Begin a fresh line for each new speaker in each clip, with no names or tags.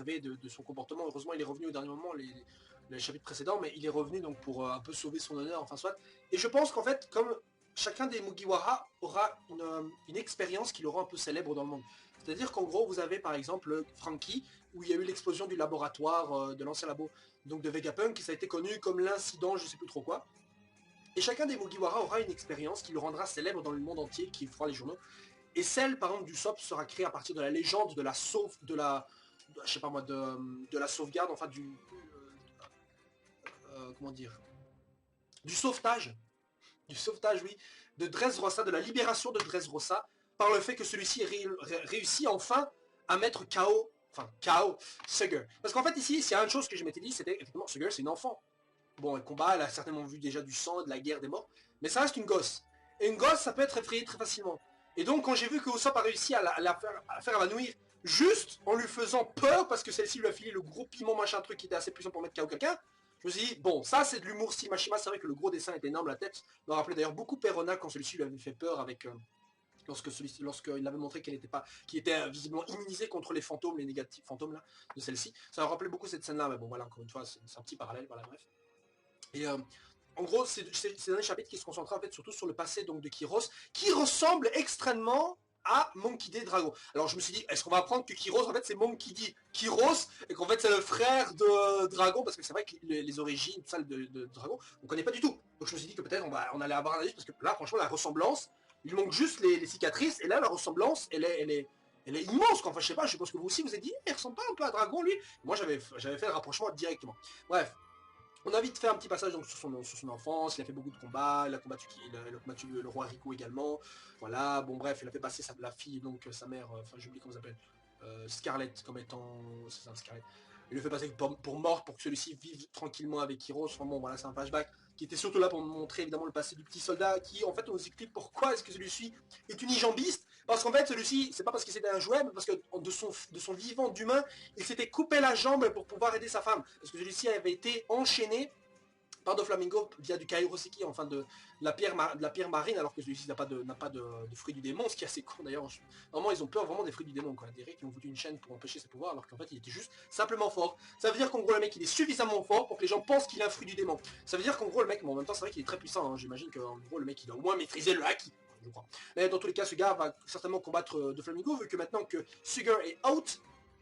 énervé de son comportement. Heureusement, il est revenu au dernier moment, les chapitres précédents, mais il est revenu donc pour un peu sauver son honneur, enfin soit. Et je pense qu'en fait, comme chacun des Mugiwara aura une expérience qui le rend un peu célèbre dans le monde. C'est-à-dire qu'en gros, vous avez par exemple Frankie, où il y a eu l'explosion du laboratoire, de l'ancien labo donc de Vegapunk, qui ça a été connu comme l'incident, je sais plus trop quoi. Et chacun des Mugiwara aura une expérience qui le rendra célèbre dans le monde entier, qui fera les journaux. Et celle, par exemple, du SOP sera créée à partir de la légende de la je sais pas moi, de la sauvegarde, enfin comment dire, du sauvetage, oui, de Dressrosa, de la libération de Dressrosa, par le fait que celui-ci réussit enfin à mettre KO Sugar. Parce qu'en fait ici, s'il y a une chose que je m'étais dit, c'était effectivement Sugar, c'est une enfant. Bon, elle combat, elle a certainement vu déjà du sang, de la guerre, des morts, mais ça reste une gosse. Et une gosse, ça peut être effrayé très facilement. Et donc, quand j'ai vu que Usopp a réussi à la faire évanouir juste en lui faisant peur, parce que celle-ci lui a filé le gros piment machin truc qui était assez puissant pour mettre KO quelqu'un, je me suis dit, bon, ça c'est de l'humour Mashima, c'est vrai que le gros dessin était énorme, la tête me rappelait d'ailleurs beaucoup Perona quand celui-ci lui avait fait peur avec... lorsqu'il avait montré qu'il était visiblement immunisé contre les fantômes, les négatifs fantômes là, de celle-ci. Ça me rappelait beaucoup cette scène-là, mais bon voilà, encore une fois, c'est un petit parallèle, voilà, bref. Et en gros, c'est un chapitre qui se concentre en fait surtout sur le passé donc de Kyros, qui ressemble extrêmement à Monkey D. Dragon. Alors je me suis dit, est-ce qu'on va apprendre que Kyros, en fait, c'est Monkey D. Kyros, et qu'en fait c'est le frère de Dragon, parce que c'est vrai que les origines sales de Dragon, on connaît pas du tout. Donc je me suis dit que peut-être on allait avoir un avis, parce que là, franchement, la ressemblance, il manque juste les cicatrices, et là, la ressemblance, elle est immense, quoi. Enfin, je sais pas, je pense que vous aussi, vous avez dit, il ressemble pas un peu à Dragon, lui. Moi, j'avais fait le rapprochement directement. Bref. On a vite fait un petit passage donc, sur son enfance, il a fait beaucoup de combats, il a combattu le roi Rico également, voilà, bon bref, il a fait passer la fille, donc sa mère, enfin j'oublie comment ça s'appelle, Scarlett comme étant, c'est ça, Scarlett, il le fait passer pour mort pour que celui-ci vive tranquillement avec Heroes, enfin bon voilà, c'est un flashback qui était surtout là pour montrer évidemment le passé du petit soldat qui en fait on nous explique pourquoi est-ce que celui-ci est unijambiste, parce qu'en fait celui-ci, c'est pas parce que c'était un jouet, mais parce que de son vivant d'humain, il s'était coupé la jambe pour pouvoir aider sa femme, parce que celui-ci avait été enchaîné par Doflamingo via du Kairoseki, enfin de la pierre marine, alors que celui-ci n'a pas de fruit du démon, ce qui est assez con d'ailleurs. Normalement, ils ont peur vraiment des fruits du démon, quoi. Des Rick qui ont foutu une chaîne pour empêcher ses pouvoirs, alors qu'en fait, il était juste simplement fort. Ça veut dire qu'en gros, le mec, il est suffisamment fort pour que les gens pensent qu'il a un fruit du démon. Ça veut dire qu'en gros, le mec, bon, en même temps, c'est vrai qu'il est très puissant, hein. J'imagine qu'en gros, le mec, il a au moins maîtrisé le haki, je crois. Mais dans tous les cas, ce gars va certainement combattre Doflamingo, vu que maintenant que Sugar est out,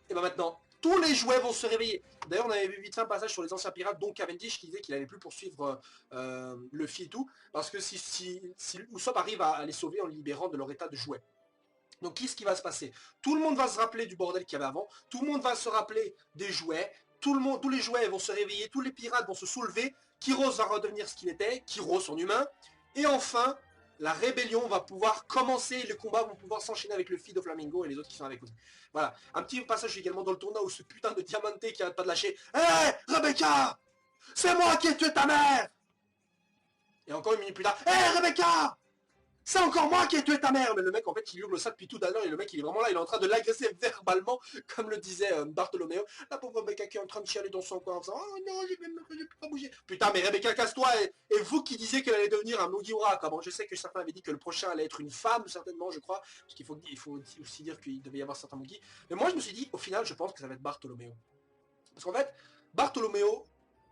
et ben maintenant, tous les jouets vont se réveiller. D'ailleurs, on avait vu vite fait un passage sur les anciens pirates, dont Cavendish, qui disait qu'il allait plus poursuivre Luffy et tout, parce que si Usopp arrive à les sauver en les libérant de leur état de jouet. Donc, qu'est-ce qui va se passer? Tout le monde va se rappeler du bordel qu'il y avait avant, tout le monde va se rappeler des jouets, tous les jouets vont se réveiller, tous les pirates vont se soulever, Kyros va redevenir ce qu'il était, Kyros en humain, et enfin, la rébellion va pouvoir commencer, les combats vont pouvoir s'enchaîner avec le Luffy, Doflamingo et les autres qui sont avec nous. Voilà. Un petit passage également dans le tournoi où ce putain de Diamante qui arrête pas de lâcher « Hé, Rebecca, c'est moi qui ai tué ta mère !» Et encore une minute plus tard « Hé, Rebecca, c'est encore moi qui ai tué ta mère !» Mais le mec, en fait, il hurle ça depuis tout à l'heure et le mec, il est vraiment là, il est en train de l'agresser verbalement, comme le disait Bartholoméo. La pauvre Rebecca qui est en train de chialer dans son coin en faisant « Oh non, je peux pas bouger. » Putain, mais Rebecca, casse-toi, et vous qui disiez qu'elle allait devenir un Mugiwara, quoi. Bon, je sais que certains avaient dit que le prochain allait être une femme, certainement, je crois, parce qu'il faut aussi dire qu'il devait y avoir certains Mugi. Mais moi, je me suis dit, au final, je pense que ça va être Bartholoméo. Parce qu'en fait, Bartholoméo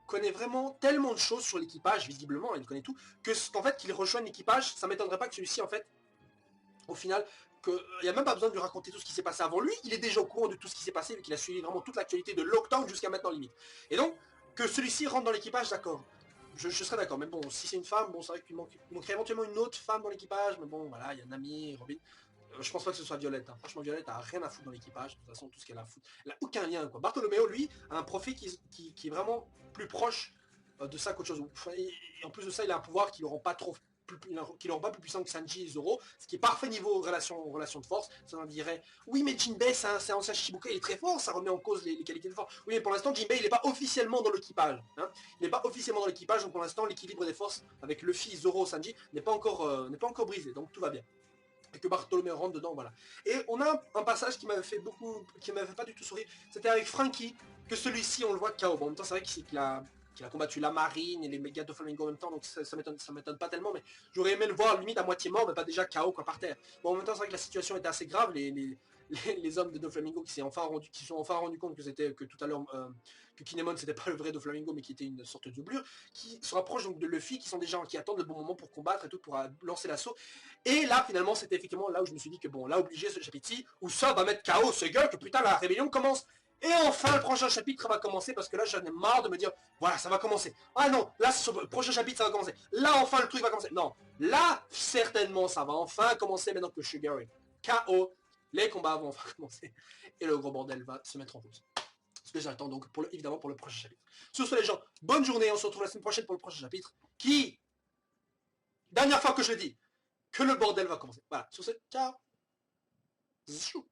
connaît vraiment tellement de choses sur l'équipage, visiblement, il connaît tout, qu'en fait, qu'il rejoigne l'équipage, ça m'étonnerait pas que celui-ci, en fait, au final, il n'y a même pas besoin de lui raconter tout ce qui s'est passé avant lui, il est déjà au courant de tout ce qui s'est passé, vu qu'il a suivi vraiment toute l'actualité de Lockdown jusqu'à maintenant, limite. Et donc, que celui-ci rentre dans l'équipage, d'accord. Je serais d'accord, mais bon, si c'est une femme, bon, c'est vrai qu'il manquerait éventuellement une autre femme dans l'équipage, mais bon, voilà, il y a Nami, Robin. Je pense pas que ce soit Violette, hein. Franchement, Violette a rien à foutre dans l'équipage, de toute façon, tout ce qu'elle a à foutre. Elle a aucun lien, quoi. Bartholoméo, lui, a un profil qui est vraiment plus proche de ça qu'autre chose. Et en plus de ça, il a un pouvoir qui le rend pas trop qui le rend pas plus puissant que Sanji et Zoro, ce qui est parfait niveau relation de force. Ça en dirait, oui mais Jinbei c'est un ancien Shichibukai, il est très fort, ça remet en cause les qualités de force. Oui mais pour l'instant Jinbei il n'est pas officiellement dans l'équipage, hein. Il n'est pas officiellement dans l'équipage, donc pour l'instant l'équilibre des forces avec Luffy, Zoro, Sanji n'est pas encore brisé, donc tout va bien. Et que Bartholomew rentre dedans, voilà. Et on a un passage qui m'avait fait pas du tout sourire, c'était avec Frankie, que celui-ci on le voit KO. Bon, en même temps c'est vrai qu'il a combattu la marine et les méga de Flamingo en même temps, donc ça m'étonne pas tellement, mais j'aurais aimé le voir limite à moitié mort, mais pas déjà KO quoi par terre. Bon, en même temps c'est vrai que la situation était assez grave, les hommes de Doflamingo qui sont enfin rendus compte que tout à l'heure que Kinemon c'était pas le vrai Doflamingo mais qui était une sorte de doublure, qui se rapprochent donc de Luffy, qui sont des gens qui attendent le bon moment pour combattre et tout, pour lancer l'assaut. Et là finalement c'était effectivement là où je me suis dit que bon, là obligé ce chapitre-ci, où ça va mettre KO ce gars, que putain la rébellion commence. Et enfin le prochain chapitre va commencer parce que là j'en ai marre de me dire voilà ça va commencer. Ah non, là le prochain chapitre ça va commencer. Là enfin le truc va commencer. Non, là certainement ça va enfin commencer maintenant que Sugar est KO. Les combats vont enfin commencer et le gros bordel va se mettre en route. Ce que j'attends donc évidemment pour le prochain chapitre. Sur ce les gens, bonne journée, on se retrouve la semaine prochaine pour le prochain chapitre qui, dernière fois que je le dis, que le bordel va commencer. Voilà, sur ce, ciao. Zou.